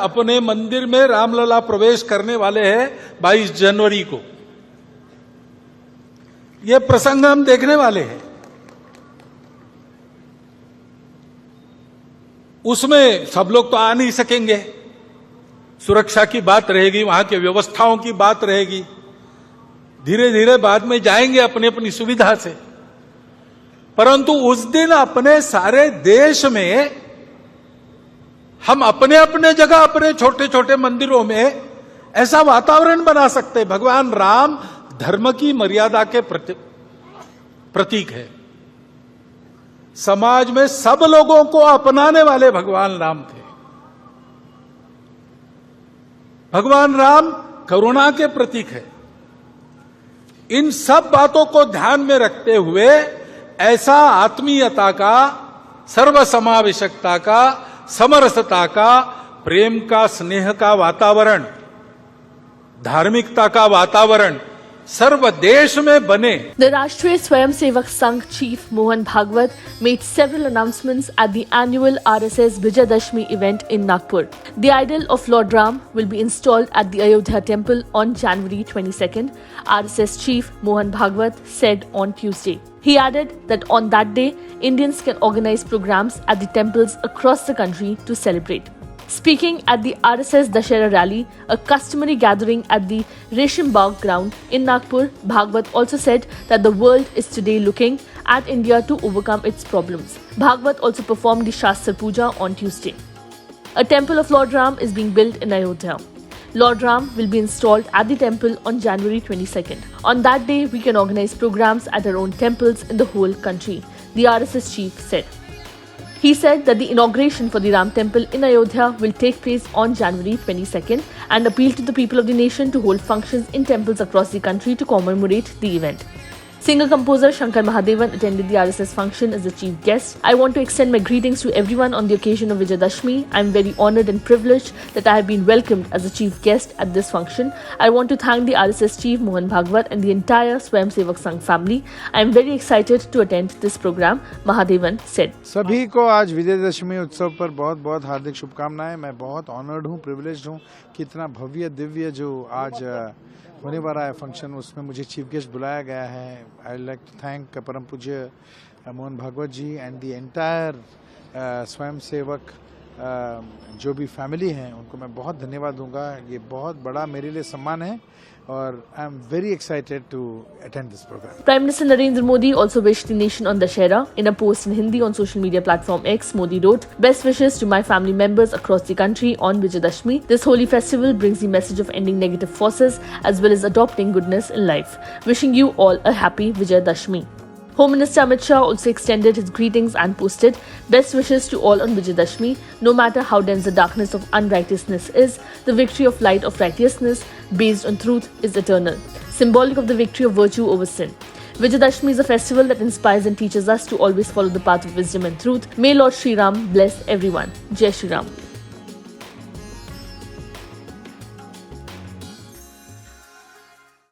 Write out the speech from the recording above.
अपने मंदिर में रामलला प्रवेश करने वाले हैं 22 जनवरी को। ये प्रसंग हम देखने वाले हैं। उसमें सब लोग तो आ नहीं सकेंगे, सुरक्षा की बात रहेगी, वहां के व्यवस्थाओं की बात रहेगी। धीरे धीरे बाद में जाएंगे अपनी अपनी सुविधा से, परंतु उस दिन अपने सारे देश में हम अपने अपने जगह अपने छोटे छोटे मंदिरों में ऐसा वातावरण बना सकते हैं। भगवान राम धर्म की मर्यादा के प्रतीक है। समाज में सब लोगों को अपनाने वाले भगवान राम थे। भगवान राम करुणा के प्रतीक है। इन सब बातों को ध्यान में रखते हुए ऐसा आत्मीयता का, सर्वसमावेशकता का, समरसता का, प्रेम का, स्नेह का वातावरण, धार्मिकता का वातावरण सर्व देश में बने। The Rashtriya Swayamsevak Sangh Chief Mohan Bhagwat made several announcements at the annual RSS Vijayadashmi event in Nagpur. The idol of Lord Ram will be installed at the Ayodhya temple on January 22nd, RSS Chief Mohan Bhagwat said on Tuesday. He added that on that day, Indians can organize programs at the temples across the country to celebrate. Speaking at the RSS Dashera rally, a customary gathering at the Reshimbagh ground in Nagpur, Bhagwat also said that the world is today looking at India to overcome its problems. Bhagwat also performed the Shastra Puja on Tuesday. A temple of Lord Ram is being built in Ayodhya. Lord Ram will be installed at the temple on January 22nd. On that day, we can organize programs at our own temples in the whole country, the RSS chief said. He said that the inauguration for the Ram temple in Ayodhya will take place on January 22nd and appealed to the people of the nation to hold functions in temples across the country to commemorate the event. Singer-composer Shankar Mahadevan attended the RSS function as the chief guest. I want to extend my greetings to everyone on the occasion of Vijayadashmi. I am very honoured and privileged that I have been welcomed as the chief guest at this function. I want to thank the RSS chief Mohan Bhagwat and the entire Swayamsevak Sangh family. I am very excited to attend this program, Mahadevan said. सभी को आज विजयदशमी उत्सव पर बहुत बहुत हार्दिक शुभकामनाएं। मैं बहुत ऑनर्ड हूँ, प्रिविलेज्ड हूँ कि इतना भव्य दिव्य जो आज होने वाला है फंक्शन, उसमें मुझे चीफ गेस्ट बुलाया गया है। आई लाइक टू थैंक परम पूज्य मोहन भागवत जी एंड द एंटायर स्वयं सेवक जो भी फैमिली हैं, उनको मैं बहुत धन्यवाद दूंगा। ये बहुत बड़ा मेरे लिए सम्मान है और I am very excited to attend this programme. Prime Minister Narendra Modi also wished the nation on Dashera. In a post in Hindi on social media platform X, Modi wrote, "Best wishes to my family members across the country on Vijayadashmi. This holy festival brings the message of ending negative forces as well as adopting goodness in life. Wishing you all a happy Vijayadashmi." Home Minister Amit Shah also extended his greetings and posted, "Best wishes to all on Vijayadashmi. No matter how dense the darkness of unrighteousness is, the victory of light of righteousness based on truth is eternal, symbolic of the victory of virtue over sin. Vijayadashmi is a festival that inspires and teaches us to always follow the path of wisdom and truth. May Lord Shri Ram bless everyone. Jai Shri Ram."